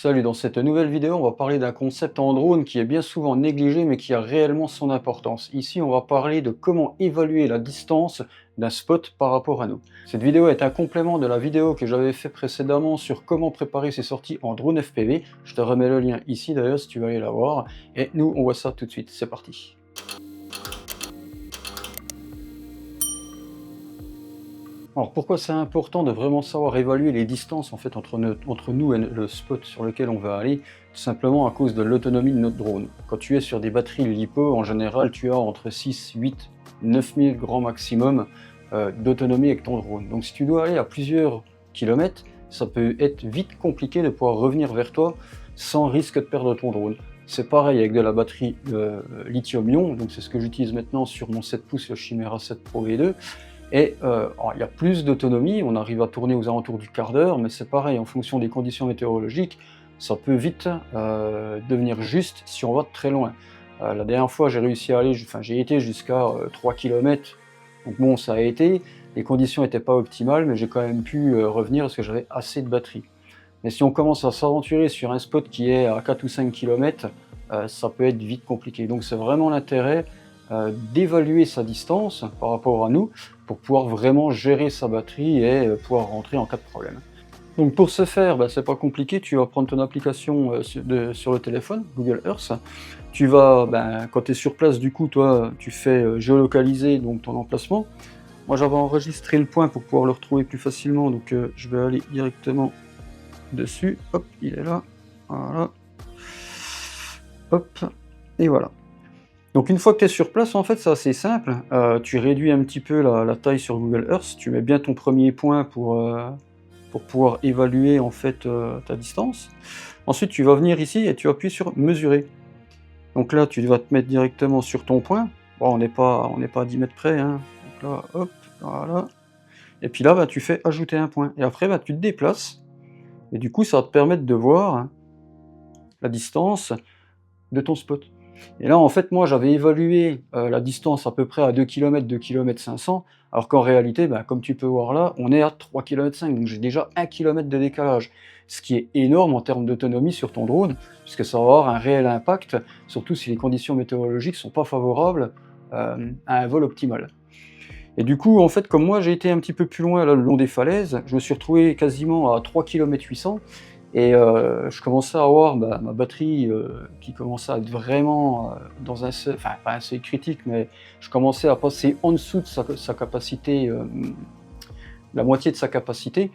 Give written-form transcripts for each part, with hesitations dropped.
Salut, dans cette nouvelle vidéo, on va parler d'un concept en drone qui est bien souvent négligé mais qui a réellement son importance. Ici, on va parler de comment évaluer la distance d'un spot par rapport à nous. Cette vidéo est un complément de la vidéo que j'avais fait précédemment sur comment préparer ses sorties en drone FPV. Je te remets le lien ici d'ailleurs si tu veux aller la voir. Et nous, on voit ça tout de suite. C'est parti. Alors pourquoi c'est important de vraiment savoir évaluer les distances en fait entre nous et le spot sur lequel on va aller? Tout simplement à cause de l'autonomie de notre drone. Quand tu es sur des batteries LiPo, en général tu as entre 6, 8, 9000 grand maximum d'autonomie avec ton drone. Donc si tu dois aller à plusieurs kilomètres, ça peut être vite compliqué de pouvoir revenir vers toi sans risque de perdre ton drone. C'est pareil avec de la batterie lithium-ion, donc c'est ce que j'utilise maintenant sur mon 7 pouces, le Chimera 7 Pro V2. Et il y a plus d'autonomie, on arrive à tourner aux alentours du quart d'heure, mais c'est pareil, en fonction des conditions météorologiques, ça peut vite devenir juste si on va très loin. La dernière fois, j'ai réussi à aller, j'ai été jusqu'à 3 km, donc bon, ça a été, les conditions n'étaient pas optimales, mais j'ai quand même pu revenir parce que j'avais assez de batterie. Mais si on commence à s'aventurer sur un spot qui est à 4 ou 5 km, ça peut être vite compliqué. Donc c'est vraiment l'intérêt d'évaluer sa distance par rapport à nous pour pouvoir vraiment gérer sa batterie et pouvoir rentrer en cas de problème. Donc pour ce faire, c'est pas compliqué, tu vas prendre ton application sur le téléphone, Google Earth. Tu vas, quand tu es sur place, du coup, toi, tu fais géolocaliser donc, ton emplacement. Moi, j'avais enregistré le point pour pouvoir le retrouver plus facilement, donc je vais aller directement dessus. Hop, il est là. Voilà. Hop, et voilà. Donc une fois que tu es sur place, en fait, c'est assez simple. Tu réduis un petit peu la taille sur Google Earth, tu mets bien ton premier point pour pouvoir évaluer en fait ta distance. Ensuite, tu vas venir ici et tu appuies sur mesurer. Donc là, tu vas te mettre directement sur ton point. Bon, on n'est pas à 10 mètres près, hein. Donc là, hop, voilà. Et puis là, tu fais ajouter un point. Et après, tu te déplaces. Et du coup, ça va te permettre de voir la distance de ton spot. Et là, en fait, moi, j'avais évalué la distance à peu près à 2 km, 2 km 500, alors qu'en réalité, comme tu peux voir là, on est à 3 km 5, donc j'ai déjà 1 km de décalage, ce qui est énorme en termes d'autonomie sur ton drone, puisque ça va avoir un réel impact, surtout si les conditions météorologiques sont pas favorables à un vol optimal. Et du coup, en fait, comme moi, j'ai été un petit peu plus loin là, le long des falaises, je me suis retrouvé quasiment à 3 km 800, et je commençais à avoir ma batterie qui commençait à être vraiment dans un seuil, enfin pas un seuil critique, mais je commençais à passer en dessous de sa capacité, la moitié de sa capacité.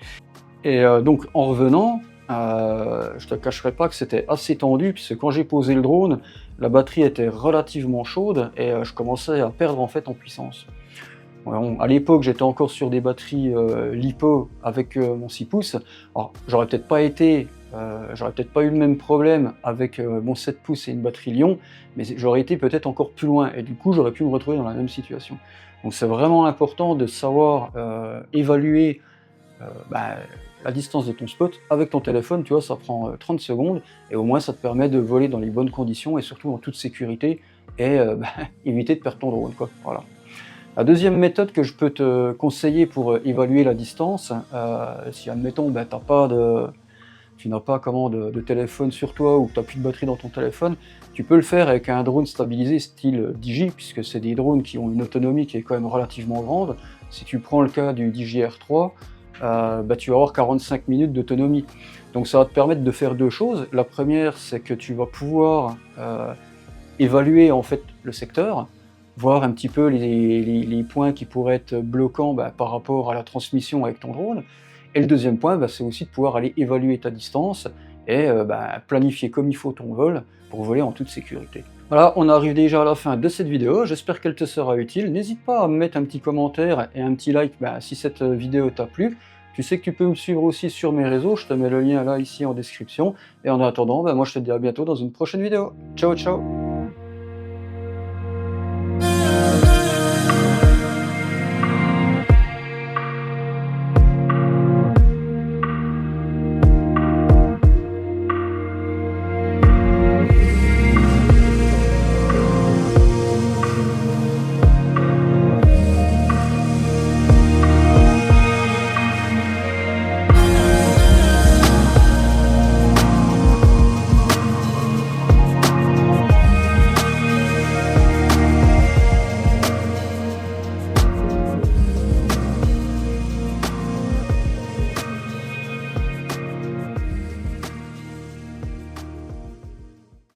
Et donc en revenant, je te cacherai pas que c'était assez tendu, puisque quand j'ai posé le drone, la batterie était relativement chaude et je commençais à perdre en fait en puissance. À l'époque, j'étais encore sur des batteries LiPo avec mon 6 pouces. Alors, j'aurais peut-être pas eu le même problème avec mon 7 pouces et une batterie Lion, mais j'aurais été peut-être encore plus loin, et du coup, j'aurais pu me retrouver dans la même situation. Donc, c'est vraiment important de savoir évaluer la distance de ton spot avec ton téléphone. Tu vois, ça prend 30 secondes, et au moins, ça te permet de voler dans les bonnes conditions, et surtout en toute sécurité, et éviter de perdre ton drone, quoi. Voilà. La deuxième méthode que je peux te conseiller pour évaluer la distance, si admettons tu n'as pas de téléphone sur toi ou que tu n'as plus de batterie dans ton téléphone, tu peux le faire avec un drone stabilisé style DJI, puisque c'est des drones qui ont une autonomie qui est quand même relativement grande. Si tu prends le cas du DJI R3, tu vas avoir 45 minutes d'autonomie. Donc ça va te permettre de faire deux choses. La première, c'est que tu vas pouvoir évaluer en fait le secteur, voir un petit peu les points qui pourraient être bloquants par rapport à la transmission avec ton drone. Et le deuxième point, c'est aussi de pouvoir aller évaluer ta distance et planifier comme il faut ton vol pour voler en toute sécurité. Voilà, on arrive déjà à la fin de cette vidéo, j'espère qu'elle te sera utile. N'hésite pas à me mettre un petit commentaire et un petit like si cette vidéo t'a plu. Tu sais que tu peux me suivre aussi sur mes réseaux, je te mets le lien là ici en description. Et en attendant, moi je te dis à bientôt dans une prochaine vidéo. Ciao ciao.